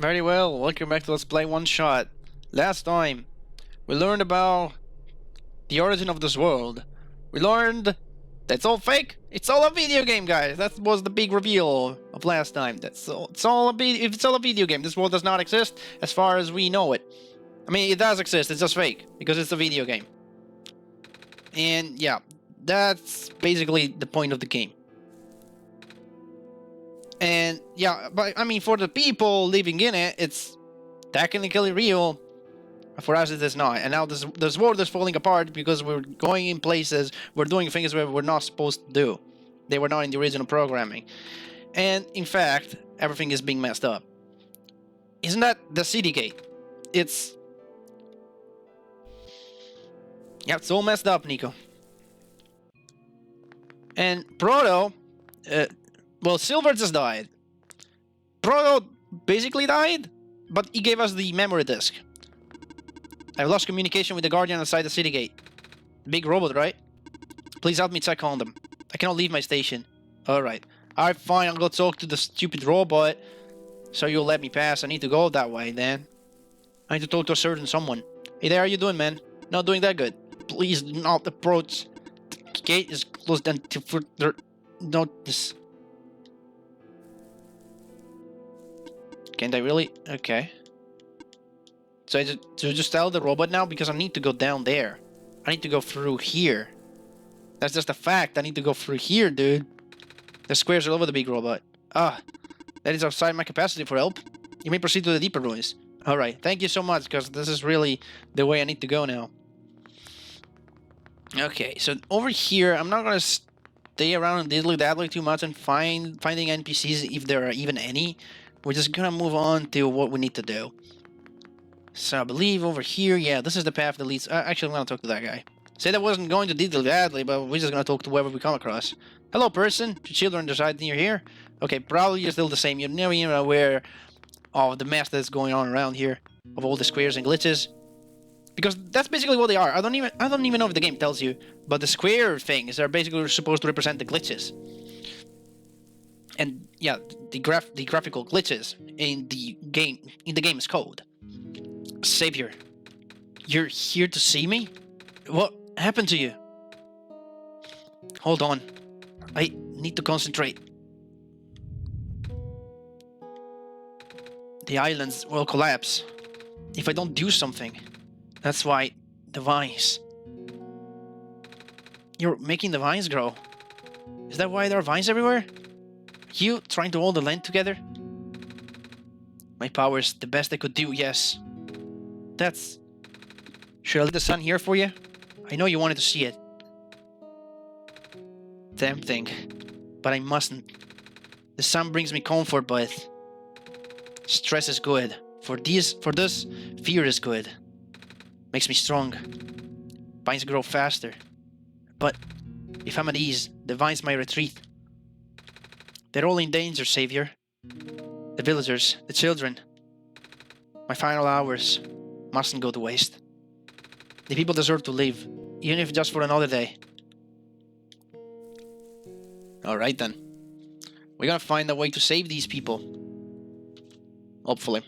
Very well, welcome back to Let's Play One Shot. Last time, we learned about the origin of this world. We learned that it's all fake. It's all a video game, guys. That was the big reveal of last time. If it's all a video game, this world does not exist as far as we know it. I mean, it does exist. It's just fake because it's a video game. And yeah, that's basically the point of the game. And yeah, but I mean, for the people living in it, it's technically real. For us, it is not. And now this world is falling apart because we're going in places, we're doing things where we're not supposed to do. They were not in the original programming. And in fact, everything is being messed up. Isn't that the city gate? It's... yeah, it's all messed up, Nico. And Proto... well, Silver just died. Proto basically died, but he gave us the memory disk. I've lost communication with the Guardian outside the city gate. Big robot, right? Please help me check on them. I cannot leave my station. Alright. Alright, fine, I'll go talk to the stupid robot. So you'll let me pass. I need to go that way, then. I need to talk to a certain someone. Hey there, how you doing, man? Not doing that good. Please do not approach. The gate is closed until further notice. Can't I really? Okay. So I just tell the robot now because I need to go down there. I need to go through here. That's just a fact. I need to go through here, dude. The squares all over the big robot. Ah, that is outside my capacity for help. You may proceed to the deeper ruins. Alright, thank you so much, because this is really the way I need to go now. Okay, so over here, I'm not gonna stay around and diddly-daddly too much and finding NPCs if there are even any. We're just gonna move on to what we need to do. So I believe over here, yeah, this is the path that leads... actually, I'm gonna talk to that guy. Said I wasn't going to diddly-daddly, but we're just gonna talk to whoever we come across. Hello, person. Do children decide near here? Okay, probably you're still the same. You're never even aware of the mess that's going on around here, of all the squares and glitches. Because that's basically what they are. I don't even know if the game tells you, but the square things are basically supposed to represent the glitches. And yeah, the graphical glitches in the game's code. Savior, you're here to see me? What happened to you? Hold on. I need to concentrate. The islands will collapse if I don't do something. That's why the vines. You're making the vines grow. Is that why there are vines everywhere? You trying to hold the land together? My power's the best I could do, yes. That's... should I let the sun here for you? I know you wanted to see it. Tempting. But I mustn't. The sun brings me comfort, but... stress is good. For this, fear is good. Makes me strong. Vines grow faster. But if I'm at ease, the vines might retreat. They're all in danger, Savior. The villagers, the children. My final hours mustn't go to waste. The people deserve to live, even if just for another day. Alright then. We're gonna find a way to save these people. Hopefully.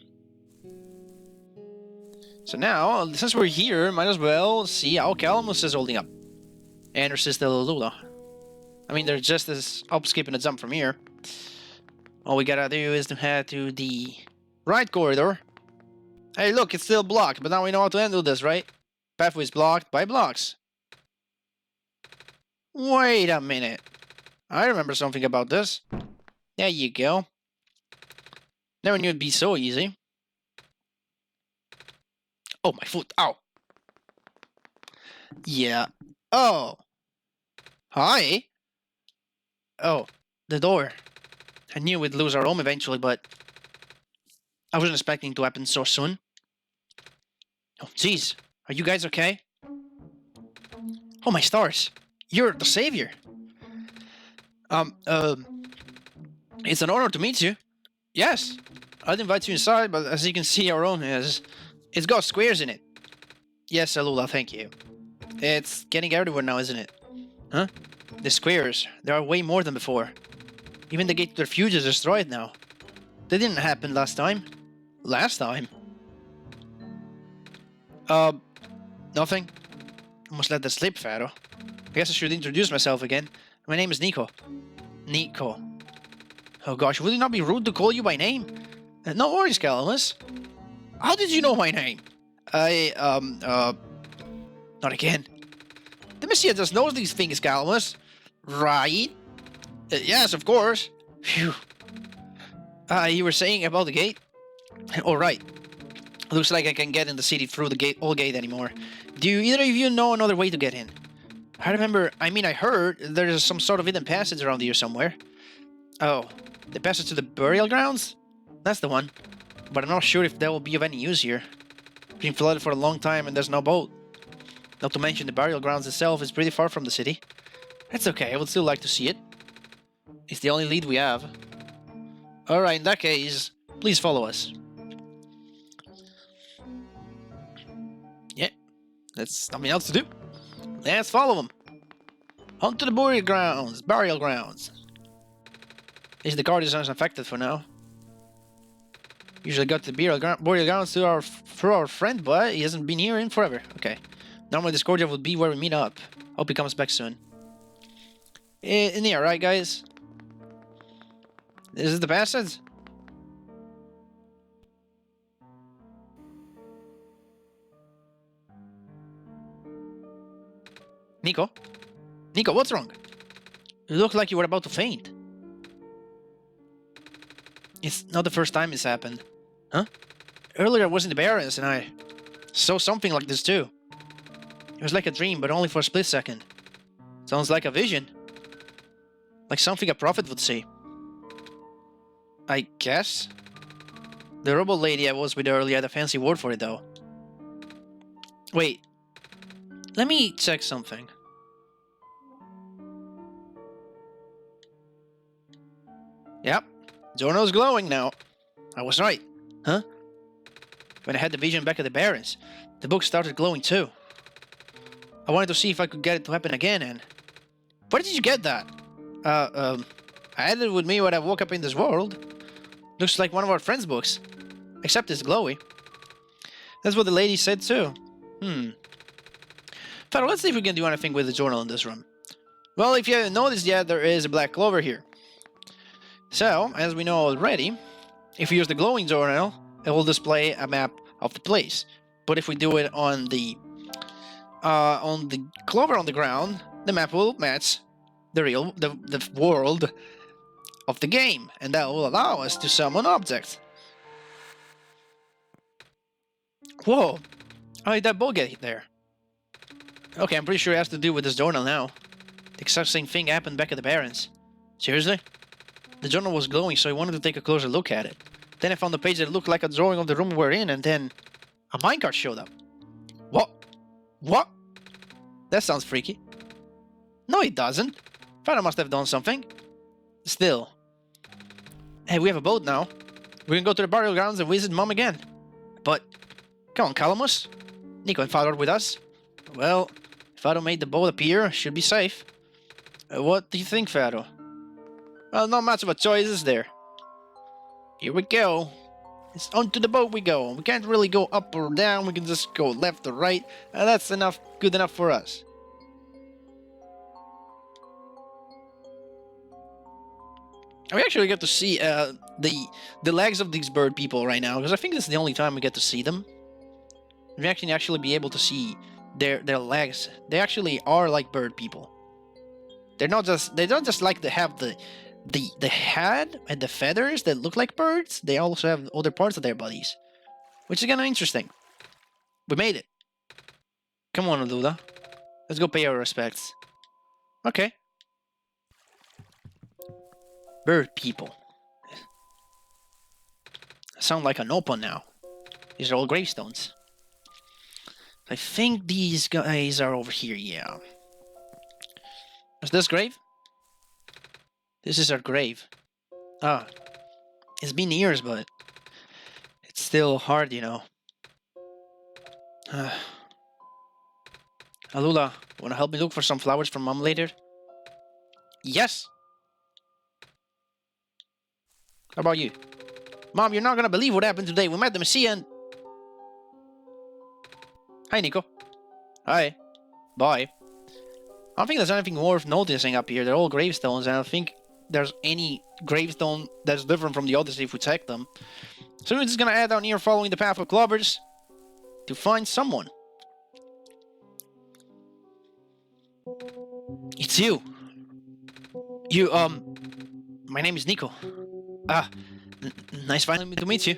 So now, since we're here, might as well see how Calamus is holding up. And her sister Lula. I mean, they're just as up, skip, and a jump from here. All we gotta do is to head to the right corridor. Hey, look, it's still blocked, but now we know how to handle this, right? Pathway is blocked by blocks. Wait a minute. I remember something about this. There you go. Never knew it'd be so easy. Oh, my foot. Ow. Yeah. Oh. Hi. Oh, the door. I knew we'd lose our home eventually, but I wasn't expecting it to happen so soon. Oh, jeez. Are you guys okay? Oh, my stars. You're the savior. It's an honor to meet you. Yes. I'd invite you inside, but as you can see, our own it's got squares in it. Yes, Alula, thank you. It's getting everywhere now, isn't it? Huh? The squares. There are way more than before. Even the gate to the refuge is destroyed now. That didn't happen last time. Last time? Nothing. I must let that slip, Pharaoh. I guess I should introduce myself again. My name is Nico. Nico. Oh gosh, would it not be rude to call you by name? No worries, Calamus. How did you know my name? Not again. The Messiah just knows these things, Calamus. Right? Yes, of course. Phew. You were saying about the gate? All right. Looks like I can get in the city through the old gate anymore. Do either of you know another way to get in? I heard there's some sort of hidden passage around here somewhere. Oh, the passage to the burial grounds? That's the one. But I'm not sure if that will be of any use here. It's been flooded for a long time and there's no boat. Not to mention the burial grounds itself is pretty far from the city. That's okay, I would still like to see it. It's the only lead we have. Alright, in that case, please follow us. Yeah, that's nothing else to do. Let's follow them. On to the burial grounds. At least the card is unaffected for now. Usually got the burial grounds through our friend, but he hasn't been here in forever. Okay. Normally this courtyard would be where we meet up. Hope he comes back soon. In here, right, guys? This is the passage? Nico? Nico, what's wrong? You look like you were about to faint. It's not the first time this happened. Huh? Earlier I was in the barrens and I saw something like this too. It was like a dream, but only for a split second. Sounds like a vision. Like something a prophet would see. I guess? The robot lady I was with earlier had a fancy word for it though. Wait. Let me check something. Yep. Journal's glowing now. I was right. Huh? When I had the vision back at the Barrens, the book started glowing too. I wanted to see if I could get it to happen again and... Where did you get that? I had it with me when I woke up in this world. Looks like one of our friends' books. Except it's glowy. That's what the lady said too. Pharaoh, let's see if we can do anything with the journal in this room. Well, if you haven't noticed yet, there is a black clover here. So, as we know already, if we use the glowing journal, it will display a map of the place. But if we do it on the clover on the ground, the map will match the world of the game, and that will allow us to summon objects. Whoa! How did that ball get there? Okay, I'm pretty sure it has to do with this journal now. The exact same thing happened back at the Barrens. Seriously? The journal was glowing, so I wanted to take a closer look at it. Then I found a page that looked like a drawing of the room we're in, and then a minecart showed up. What? What? That sounds freaky. No, it doesn't. Pharaoh must have done something. Still. Hey, we have a boat now. We can go to the burial grounds and visit Mom again. But, come on, Calamus. Nico and Pharaoh are with us. Well, if Pharaoh made the boat appear, I should be safe. What do you think, Pharaoh? Well, not much of a choice, is there? Here we go. It's onto the boat we go. We can't really go up or down. We can just go left or right. And that's enough, good enough for us. We actually get to see the legs of these bird people right now, because I think this is the only time we get to see them. We actually be able to see their legs. They actually are like bird people. They don't just like to have the head and the feathers that look like birds. They also have other parts of their bodies, which is kind of interesting. We made it. Come on, Alula. Let's go pay our respects. Okay. Bird people. Sound like an open now. These are all gravestones. I think these guys are over here, yeah. Is this grave? This is our grave. Ah. It's been years, but it's still hard, you know. Alula, wanna help me look for some flowers for Mom later? Yes! How about you? Mom, you're not gonna believe what happened today. We met the Messiah and... Hi, Nico. Hi. Bye. I don't think there's anything worth noticing up here. They're all gravestones, and I don't think there's any gravestone that's different from the others if we check them. So we're just gonna head down here following the path of clobbers to find someone. It's you. My name is Nico. Nice finally to meet you.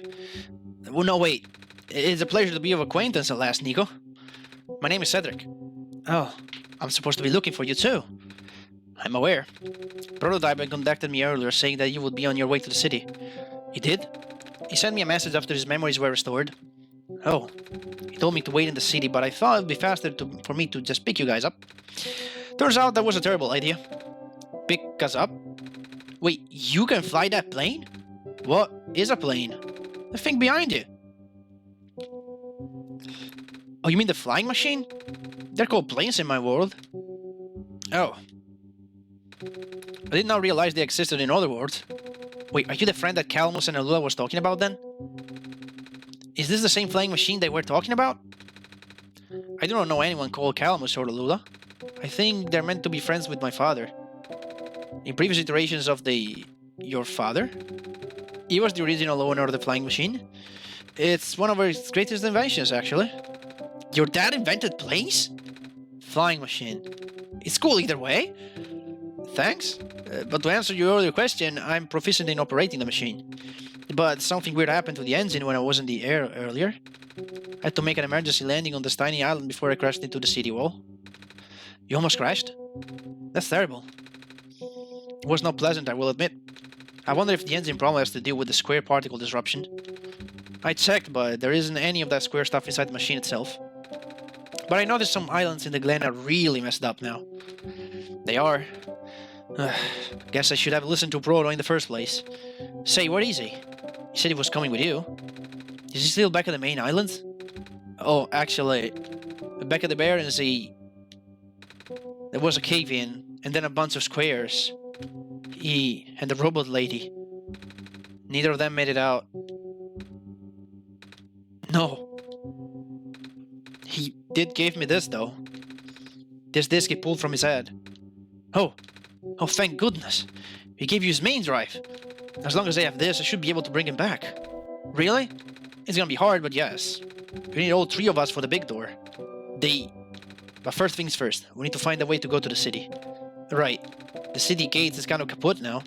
Well, no, wait. It's a pleasure to be of acquaintance at last, Nico. My name is Cedric. Oh, I'm supposed to be looking for you too. I'm aware. Proto contacted me earlier saying that you would be on your way to the city. He did? He sent me a message after his memories were restored. Oh, he told me to wait in the city, but I thought it would be faster for me to just pick you guys up. Turns out that was a terrible idea. Pick us up? Wait, you can fly that plane? What is a plane? The thing behind you. Oh, you mean the flying machine? They're called planes in my world. Oh. I did not realize they existed in other worlds. Wait, are you the friend that Calamus and Alula was talking about then? Is this the same flying machine they were talking about? I do not know anyone called Calamus or Alula. I think they're meant to be friends with my father. In previous iterations of your father? He was the original owner of the flying machine. It's one of his greatest inventions, actually. Your dad invented planes? Flying machine. It's cool either way. Thanks. But to answer your earlier question, I'm proficient in operating the machine. But something weird happened to the engine when I was in the air earlier. I had to make an emergency landing on this tiny island before I crashed into the city wall. You almost crashed? That's terrible. It was not pleasant, I will admit. I wonder if the engine problem has to do with the square particle disruption. I checked, but there isn't any of that square stuff inside the machine itself. But I noticed some islands in the Glen are really messed up now. They are. Guess I should have listened to Proto in the first place. Say, where is he? He said he was coming with you. Is he still back at the main islands? Oh, actually, back at the Bear and Sea, there was a cave-in, and then a bunch of squares. He and the robot lady. Neither of them made it out. No. He did give me this, though. This disc he pulled from his head. Oh, thank goodness. He gave you his main drive. As long as I have this, I should be able to bring him back. Really? It's gonna be hard, but yes. We need all three of us for the big door. But first things first, we need to find a way to go to the city. Right. The city gates is kind of kaput now.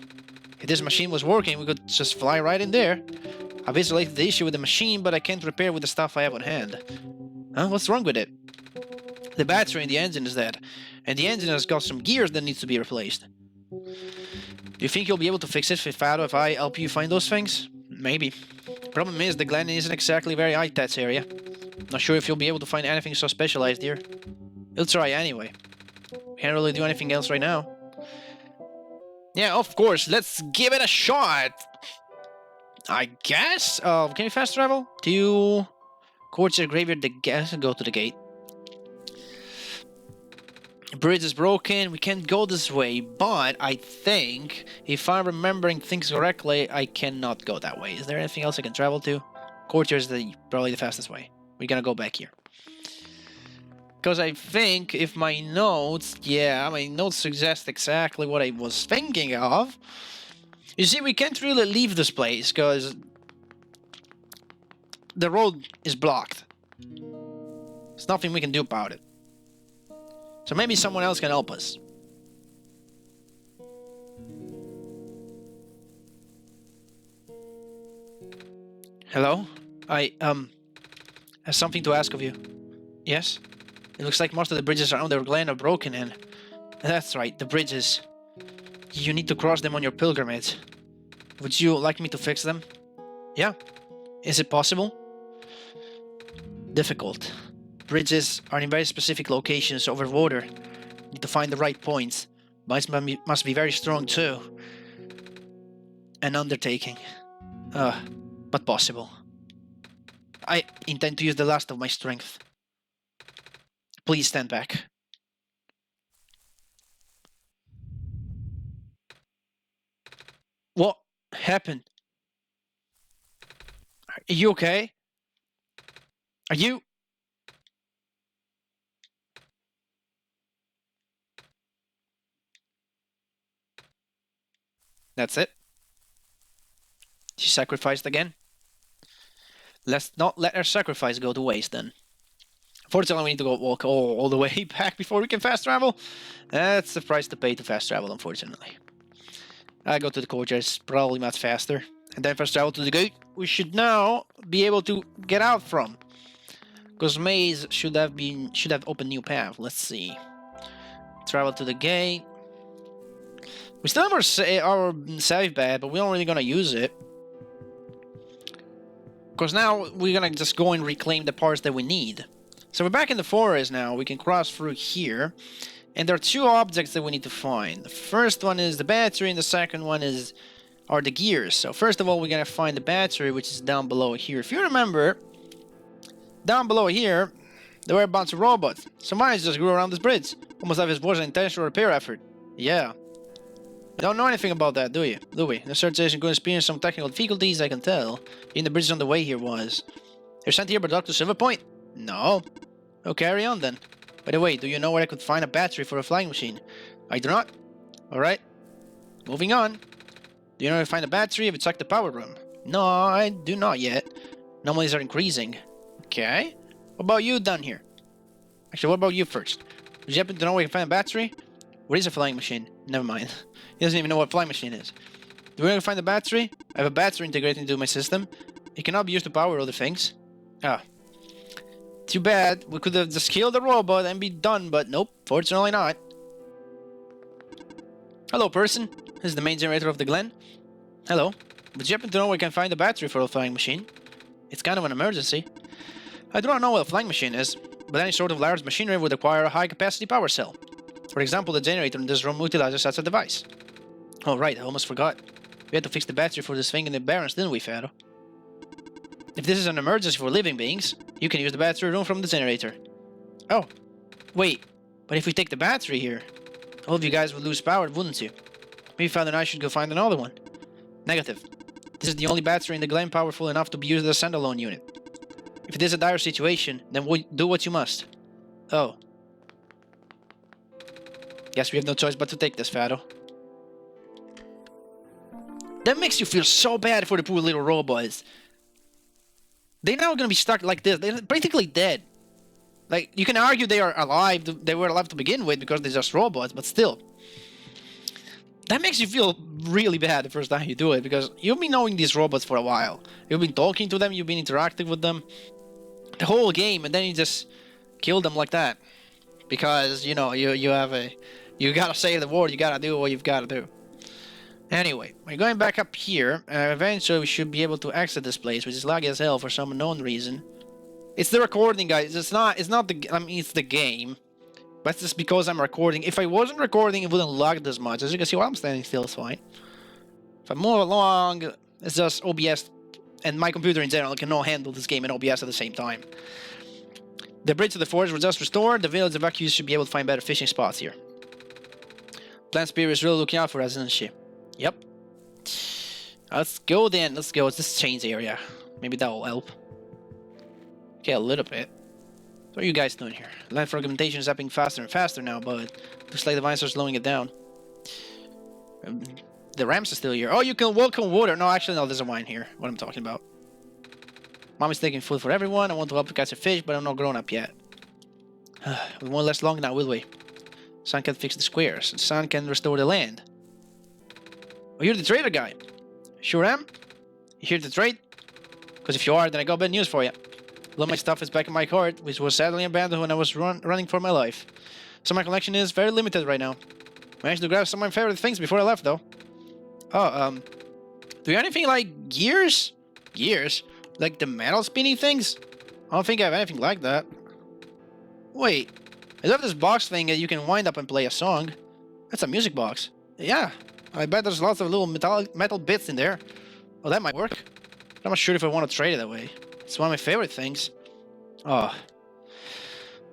If this machine was working, we could just fly right in there. I've isolated the issue with the machine, but I can't repair with the stuff I have on hand. Huh? What's wrong with it? The battery in the engine is dead, and the engine has got some gears that needs to be replaced. Do you think you'll be able to fix it, Fado, if I help you find those things? Maybe. Problem is, the Glen isn't exactly a very high-tech area. Not sure if you'll be able to find anything so specialized here. We'll try anyway. Can't really do anything else right now. Yeah, of course, let's give it a shot! I guess? Can we fast travel? To... Courtyard Graveyard, go to the gate. The bridge is broken, we can't go this way, but I think, if I'm remembering things correctly, I cannot go that way. Is there anything else I can travel to? Courtyard is probably the fastest way. We're gonna go back here. Because I think, if my notes... Yeah, my notes suggest exactly what I was thinking of. You see, we can't really leave this place, because... the road is blocked. There's nothing we can do about it. So maybe someone else can help us. Hello? I have something to ask of you. Yes? It looks like most of the bridges around the Glen are broken and... That's right, the bridges. You need to cross them on your pilgrimage. Would you like me to fix them? Yeah. Is it possible? Difficult. Bridges are in very specific locations over water. Need to find the right points. Must be very strong too. An undertaking. But possible. I intend to use the last of my strength. Please stand back. What happened? Are you okay? Are you? That's it. She sacrificed again. Let's not let her sacrifice go to waste then. Unfortunately, we need to go walk all the way back before we can fast travel. That's the price to pay to fast travel, unfortunately. I go to the courtyard, it's probably much faster. And then fast travel to the gate, we should now be able to get out from. Because Maze should have opened new path. Let's see. Travel to the gate. We still have our save bed, but we're not really gonna use it. Because now we're gonna just go and reclaim the parts that we need. So we're back in the forest now. We can cross through here. And there are two objects that we need to find. The first one is the battery, and the second one are the gears. So first of all, we're gonna find the battery, which is down below here. If you remember, down below here, there were a bunch of robots. Some mines just grew around this bridge. Almost like it was an intentional repair effort. Yeah. Don't know anything about that, do you? Do we? The search station could experience some technical difficulties, I can tell. Even the bridge on the way here was. You're sent here by Dr. Silverpoint? No. Oh, carry on then. By the way, do you know where I could find a battery for a flying machine? I do not. Alright. Moving on. Do you know where to find a battery? Have you checked the power room? No, I do not yet. Anomalies are increasing. Okay. What about you down here? Actually, what about you first? Do you happen to know where you can find a battery? What is a flying machine? Never mind. He doesn't even know what a flying machine is. Do we know where to find a battery? I have a battery integrated into my system. It cannot be used to power other things. Ah. Too bad. We could have just killed the robot and be done, but nope. Fortunately not. Hello, person. This is the main generator of the Glen. Hello. Would you happen to know where we can find a battery for a flying machine? It's kind of an emergency. I do not know what a flying machine is, but any sort of large machinery would require a high-capacity power cell. For example, the generator in this room utilizes such a device. Oh right, I almost forgot. We had to fix the battery for this thing in the Barrens, didn't we, Pharaoh? If this is an emergency for living beings, you can use the battery room from the generator. Oh, wait, but if we take the battery here, all of you guys would lose power, wouldn't you? Maybe Father and I should go find another one. Negative. This is the only battery in the Glen powerful enough to be used as a standalone unit. If it is a dire situation, then do what you must. Oh. Guess we have no choice but to take this, Fado. That makes you feel so bad for the poor little robots. They're now gonna be stuck like this. They're practically dead. Like, you can argue they are alive. They were alive to begin with because they're just robots, but still. That makes you feel really bad the first time you do it, because you've been knowing these robots for a while. You've been talking to them, you've been interacting with them the whole game, and then you just kill them like that. Because, you know, you gotta save the world, you gotta do what you've gotta do. Anyway, we're going back up here. Eventually we should be able to exit this place, which is laggy as hell for some unknown reason. It's the recording, guys. It's not the, I mean, it's the game. But it's just because I'm recording. If I wasn't recording, it wouldn't lag this much. As you can see, while I'm standing still, it's fine. If I move along, it's just OBS, and my computer in general cannot handle this game and OBS at the same time. The bridge to the forest was just restored. The village evacuees should be able to find better fishing spots here. Plant Spirit is really looking out for us, isn't she? Yep. Let's go then. Let's go. It's this change area. Maybe that will help. Okay, a little bit. What are you guys doing here? Land fragmentation is happening faster and faster now, but looks like the vines are slowing it down. The ramps are still here. Oh, you can walk on water. No, actually, no, there's a vine here. What I'm talking about. Mom is taking food for everyone. I want to help you catch a fish, but I'm not grown up yet. We won't last long now, will we? Sun can fix the squares. And Sun can restore the land. Oh, you're the trader guy. Sure am. You here to trade? Because if you are, then I got bad news for you. A lot of my stuff is back in my cart, which was sadly abandoned when I was running for my life. So my collection is very limited right now. Managed to grab some of my favorite things before I left, though. Oh, do you have anything like gears? Gears? Like the metal spinning things? I don't think I have anything like that. Wait, I have this box thing that you can wind up and play a song. That's a music box. Yeah, I bet there's lots of little metal bits in there. Oh, that might work. I'm not sure if I want to trade it that way. It's one of my favorite things. Oh.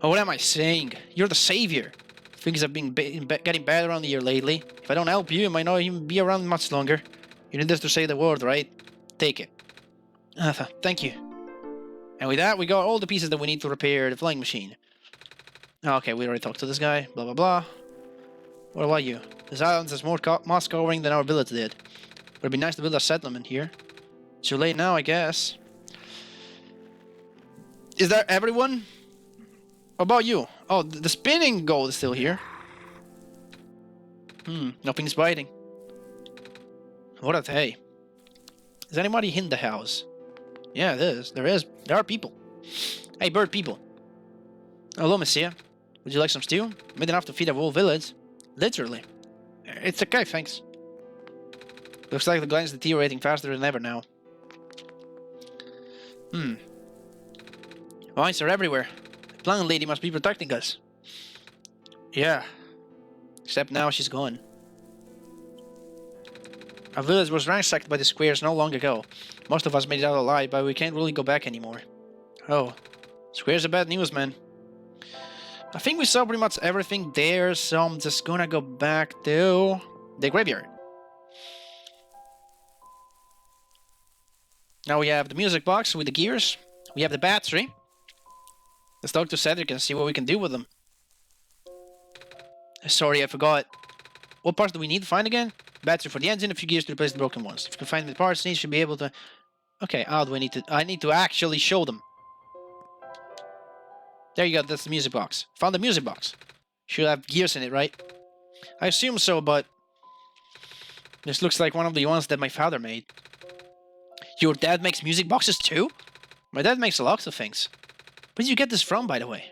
Oh, what am I saying? You're the savior. Things have been getting bad around here lately. If I don't help you, I might not even be around much longer. You need this to save the world, right? Take it. Thank you. And with that, we got all the pieces that we need to repair the flying machine. Okay, we already talked to this guy. Blah, blah, blah. What about you? This island has more moss covering than our village did. Would be nice to build a settlement here. Too late now, I guess. Is that everyone? What about you? Oh, the spinning gold is still here. Nothing's biting. What a day. Is anybody in the house? Yeah, it is. There is. There are people. Hey, bird people. Hello, monsieur. Would you like some stew? Made enough to feed a whole village. Literally. It's okay, thanks. Looks like the Glen is deteriorating faster than ever now. Vines are everywhere. The plant lady must be protecting us. Yeah. Except now she's gone. Our village was ransacked by the squares not long ago. Most of us made it out alive, but we can't really go back anymore. Oh. Squares are bad news, man. I think we saw pretty much everything there, so I'm just gonna go back to the graveyard. Now we have the music box with the gears. We have the battery. Let's talk to Cedric and see what we can do with them. Sorry, I forgot. What parts do we need to find again? Battery for the engine, a few gears to replace the broken ones. If you can find the parts, you should be able to... Okay, how do I need to... I need to actually show them. There you go, that's the music box. Found the music box. Should have gears in it, right? I assume so, but... This looks like one of the ones that my father made. Your dad makes music boxes too? My dad makes lots of things. Where did you get this from, by the way?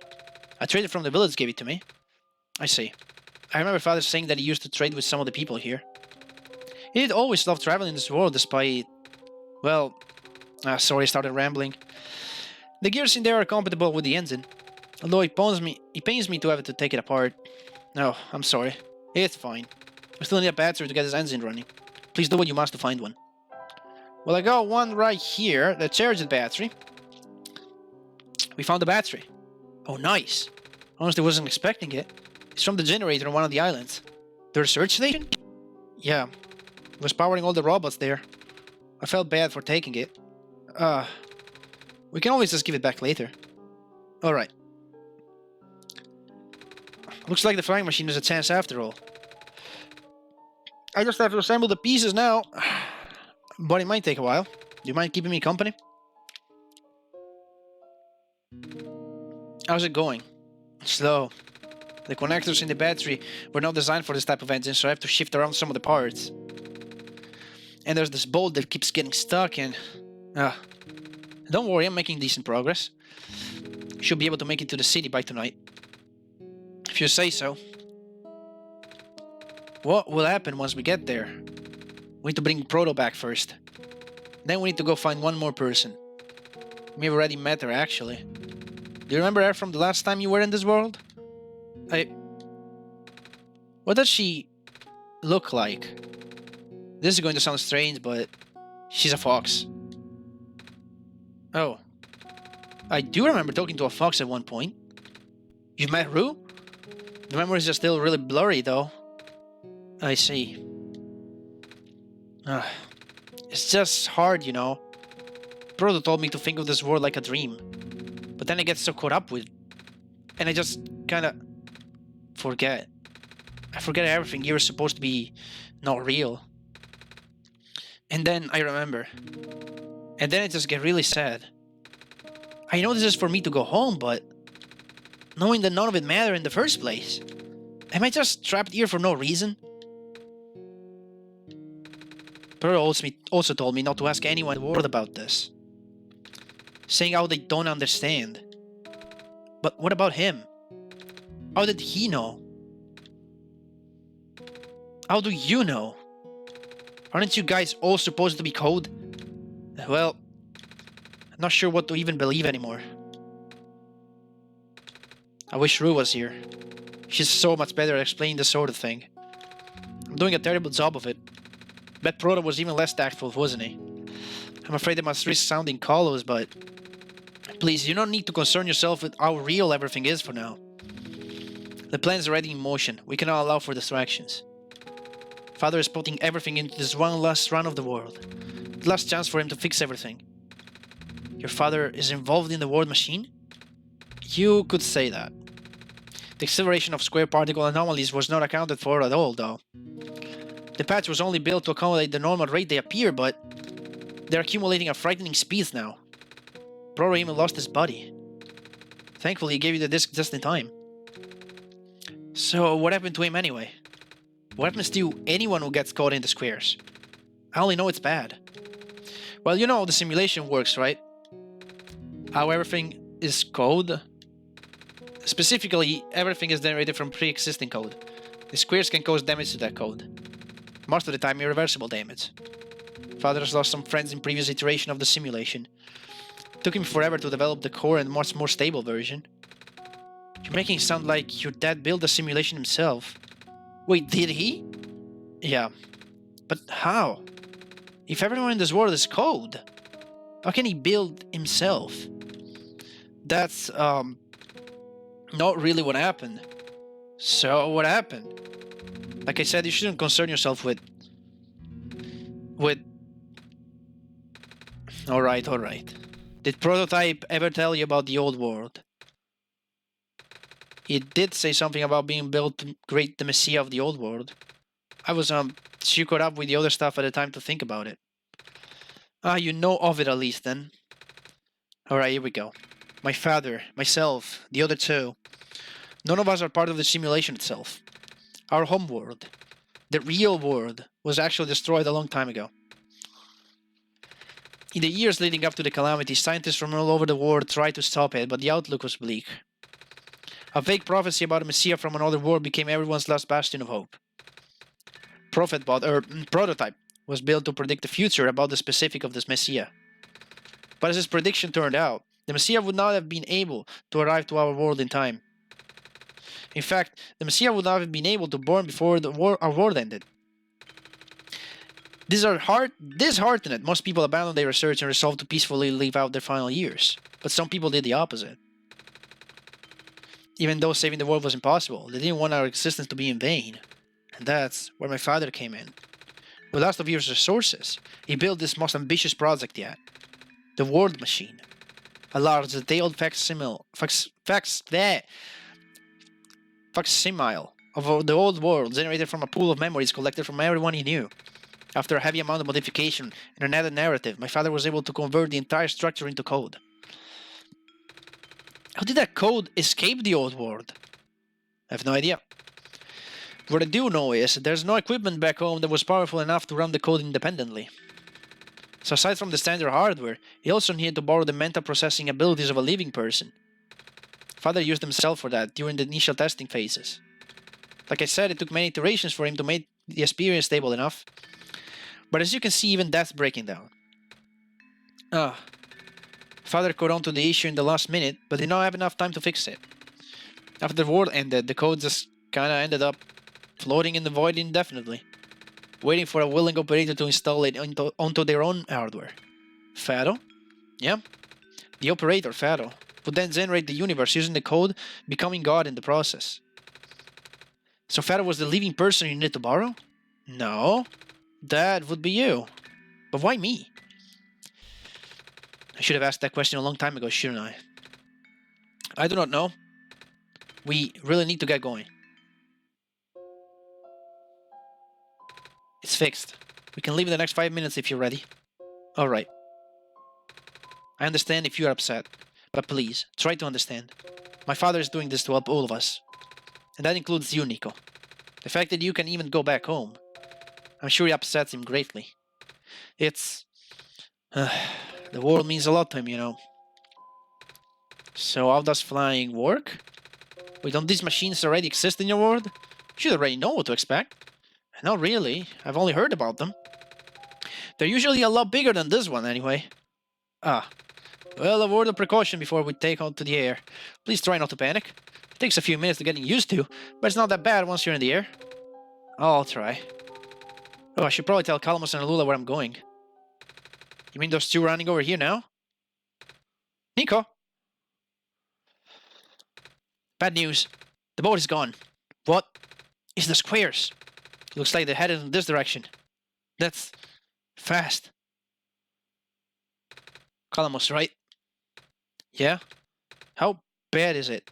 I traded from the village, gave it to me. I see. I remember father saying that he used to trade with some of the people here. He did always love traveling this world despite... Well... sorry, I started rambling. The gears in there are compatible with the engine. Although it pains me to have to take it apart. No, I'm sorry. It's fine. We still need a battery to get this engine running. Please do what you must to find one. Well, I got one right here, the charged battery. We found the battery. Oh, nice. Honestly, wasn't expecting it. It's from the generator on one of the islands. The research station? Yeah. It was powering all the robots there. I felt bad for taking it. We can always just give it back later. Alright. Looks like the flying machine has a chance after all. I just have to assemble the pieces now. But it might take a while. Do you mind keeping me company? How's it going? Slow. The connectors in the battery were not designed for this type of engine, so I have to shift around some of the parts. And there's this bolt that keeps getting stuck and... Don't worry, I'm making decent progress. Should be able to make it to the city by tonight. If you say so. What will happen once we get there? We need to bring Proto back first. Then we need to go find one more person. We've already met her, actually. Do you remember her from the last time you were in this world? What does she look like? This is going to sound strange, but she's a fox. Oh. I do remember talking to a fox at one point. You've met Rue? The memories are still really blurry, though. I see. It's just hard, you know. Proto told me to think of this world like a dream. But then I get so caught up with... And I just kinda... forget. I forget everything. You're supposed to be not real. And then I remember. And then I just get really sad. I know this is for me to go home, but... knowing that none of it mattered in the first place. Am I just trapped here for no reason? Proto also told me not to ask anyone in the world about this. Saying how they don't understand. But what about him? How did he know? How do you know? Aren't you guys all supposed to be code? Well, I'm not sure what to even believe anymore. I wish Rue was here. She's so much better at explaining this sort of thing. I'm doing a terrible job of it. Bet Proto was even less tactful, wasn't he? I'm afraid I must risk sounding callous, but... please, you don't need to concern yourself with how real everything is for now. The plan is already in motion. We cannot allow for distractions. Father is putting everything into this one last run of the world. The last chance for him to fix everything. Your father is involved in the World Machine? You could say that. The acceleration of square particle anomalies was not accounted for at all, though. The patch was only built to accommodate the normal rate they appear, but they're accumulating at frightening speeds now. Proto even lost his body. Thankfully, he gave you the disc just in time. So, what happened to him anyway? What happens to anyone who gets caught in the squares? I only know it's bad. Well, you know how the simulation works, right? How everything is code. Specifically, everything is generated from pre-existing code. The squares can cause damage to that code. Most of the time, irreversible damage. Father has lost some friends in previous iteration of the simulation. It took him forever to develop the core and much more stable version. You're making it sound like your dad built the simulation himself. Wait, did he? Yeah. But how? If everyone in this world is code, how can he build himself? That's, not really what happened. So, what happened? Like I said, you shouldn't concern yourself with... Alright. Did Prototype ever tell you about the old world? He did say something about being built to create the messiah of the old world. I was, too caught up with the other stuff at the time to think about it. Ah, you know of it at least, then. Alright, here we go. My father, myself, the other two. None of us are part of the simulation itself. Our home world, the real world, was actually destroyed a long time ago. In the years leading up to the calamity, scientists from all over the world tried to stop it, but the outlook was bleak. A vague prophecy about a messiah from another world became everyone's last bastion of hope. Prototype was built to predict the future about the specific of this messiah. But as his prediction turned out, the messiah would not have been able to arrive to our world in time. In fact, the messiah would not have been able to born before our world ended. Disheartened, most people abandoned their research and resolved to peacefully live out their final years. But some people did the opposite. Even though saving the world was impossible, they didn't want our existence to be in vain. And that's where my father came in. With last of year's resources, he built this most ambitious project yet. The World Machine. A large, detailed facsimile of the old world generated from a pool of memories collected from everyone he knew. After a heavy amount of modification and an added narrative, my father was able to convert the entire structure into code. How did that code escape the old world? I have no idea. What I do know is there's no equipment back home that was powerful enough to run the code independently. So aside from the standard hardware, he also needed to borrow the mental processing abilities of a living person. Father used himself for that during the initial testing phases. Like I said, it took many iterations for him to make the experience stable enough. But as you can see, even that's breaking down. Father caught on to the issue in the last minute, but did not have enough time to fix it. After the war ended, the code just kinda ended up floating in the void indefinitely, waiting for a willing operator to install it onto their own hardware. Fado? Yeah. The operator, Fado, would then generate the universe using the code, becoming God in the process. So Fado was the living person you needed to borrow? No. That would be you. But why me? I should have asked that question a long time ago, shouldn't I? I do not know. We really need to get going. It's fixed. We can leave in the next 5 minutes if you're ready. Alright. I understand if you're upset, but please, try to understand. My father is doing this to help all of us. And that includes you, Nico. The fact that you can even go back home, I'm sure it upsets him greatly. It's... the world means a lot to him, you know. So how does flying work? Wait, don't these machines already exist in your world? You should already know what to expect. Not really. I've only heard about them. They're usually a lot bigger than this one, anyway. Well, a word of precaution before we take on to the air. Please try not to panic. It takes a few minutes to get used to, but it's not that bad once you're in the air. I'll try. Oh, I should probably tell Calamos and Alula where I'm going. You mean those two running over here now? Nico! Bad news. The boat is gone. What? It's the squares. Looks like they're headed in this direction. That's... fast. Calamos, right? Yeah? How bad is it?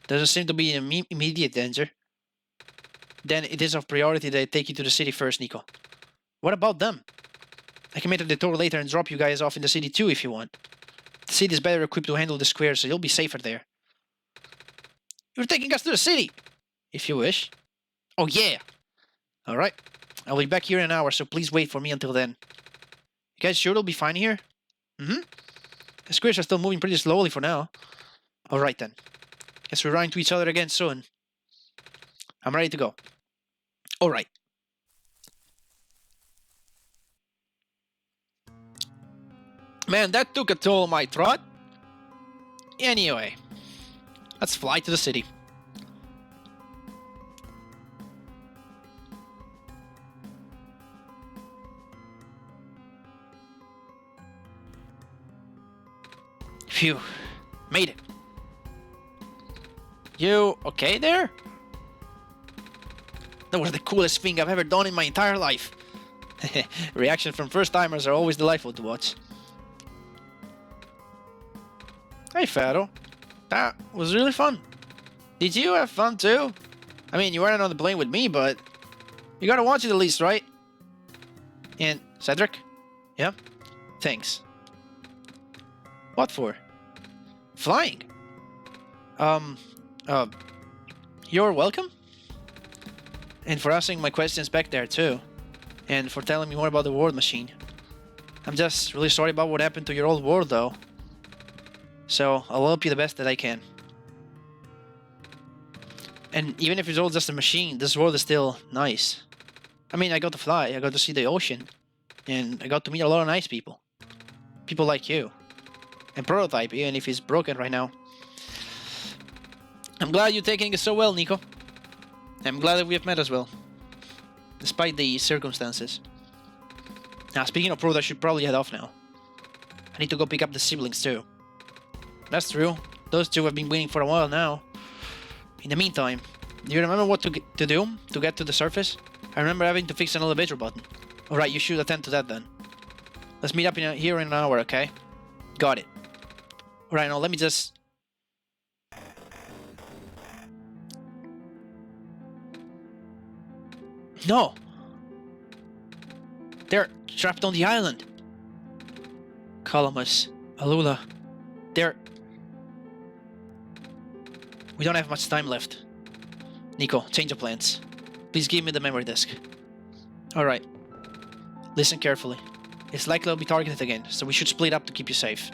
Doesn't seem to be an immediate danger. Then it is of priority that I take you to the city first, Nico. What about them? I can make a detour later and drop you guys off in the city too if you want. The city is better equipped to handle the square, so you'll be safer there. You're taking us to the city! If you wish. Oh yeah! Alright. I'll be back here in an hour, so please wait for me until then. You guys sure it'll be fine here? Mm-hmm. The squares are still moving pretty slowly for now. Alright then. Guess we'll run into each other again soon. I'm ready to go. Alright. Man, that took a toll on my trot. Anyway. Let's fly to the city. Phew. Made it. You okay there? That was the coolest thing I've ever done in my entire life. Reactions from first-timers are always delightful to watch. Hey, Fado. That was really fun. Did you have fun too? I mean, you weren't on the plane with me, but you gotta watch it at least, right? And Cedric? Yeah? Thanks. What for? Flying? You're welcome? And for asking my questions back there too. And for telling me more about the World Machine. I'm just really sorry about what happened to your old world though. So I'll help you the best that I can. And even if it's all just a machine, this world is still nice. I mean, I got to fly, I got to see the ocean. And I got to meet a lot of nice people. People like you. And Prototype, even if he's broken right now. I'm glad you're taking it so well, Nico. I'm glad that we have met as well. Despite the circumstances. Now, speaking of Proto, I should probably head off now. I need to go pick up the siblings too. That's true. Those two have been waiting for a while now. In the meantime, do you remember what to do to get to the surface? I remember having to fix an elevator button. Alright, you should attend to that then. Let's meet up here in an hour, okay? Got it. Alright, now let me just... No! They're trapped on the island. Calamus, Alula, they're... We don't have much time left. Nico, change of plans. Please give me the memory disk. Alright. Listen carefully. It's likely I'll be targeted again, so we should split up to keep you safe.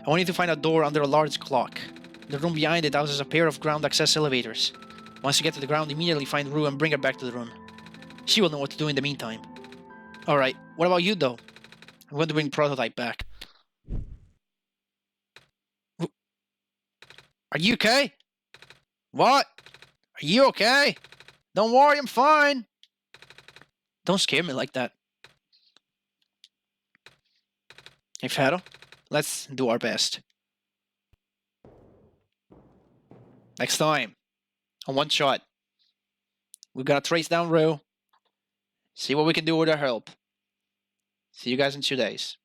I want you to find a door under a large clock. The room behind it houses a pair of ground access elevators. Once you get to the ground, immediately find Rue and bring her back to the room. She will know what to do in the meantime. Alright, what about you though? I'm going to bring Prototype back. Are you okay? What? Are you okay? Don't worry, I'm fine. Don't scare me like that. Hey, Fado, let's do our best. Next time, on one shot, we gotta trace down Rue, see what we can do with our help. See you guys in 2 days.